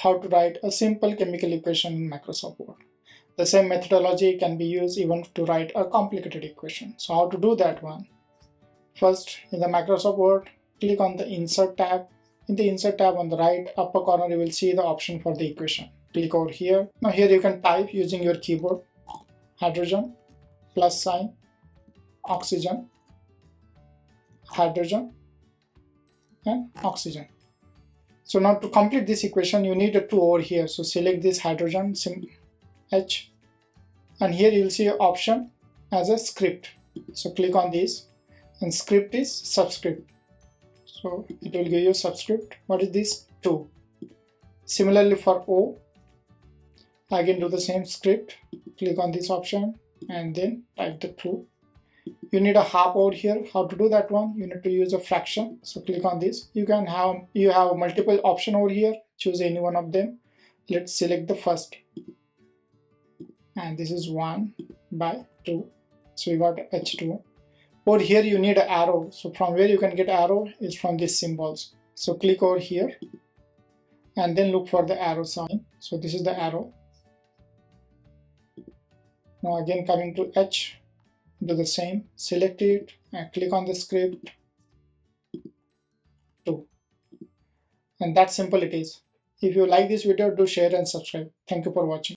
how to write a simple chemical equation in Microsoft Word. The same methodology can be used even to write a complicated equation. So how to do that one? First, in the Microsoft Word, click on the Insert tab. In the Insert tab on the right upper corner, you will see the option for the equation. Click over here. Now here you can type using your keyboard: hydrogen, plus sign, oxygen, hydrogen, and oxygen. So now to complete this equation, you need a 2 over here. So select this hydrogen, H, and here you will see an option as a script. So click on this, and script is subscript. So it will give you subscript. What is this? 2. Similarly for O, again do the same script. Click on this option and then type the 2. You need a half over here. How to do that one? You need to use a fraction. So click on this. You have multiple option over here. Choose any one of them. Let's select the first. And this is 1/2. So we got H2. Over here you need an arrow. So from where you can get arrow is from these symbols. So click over here and then look for the arrow sign. So this is the arrow. Now again coming to H, do the same, select it and click on the script 2. And that simple it is. If you like this video, do share and subscribe. Thank you for watching.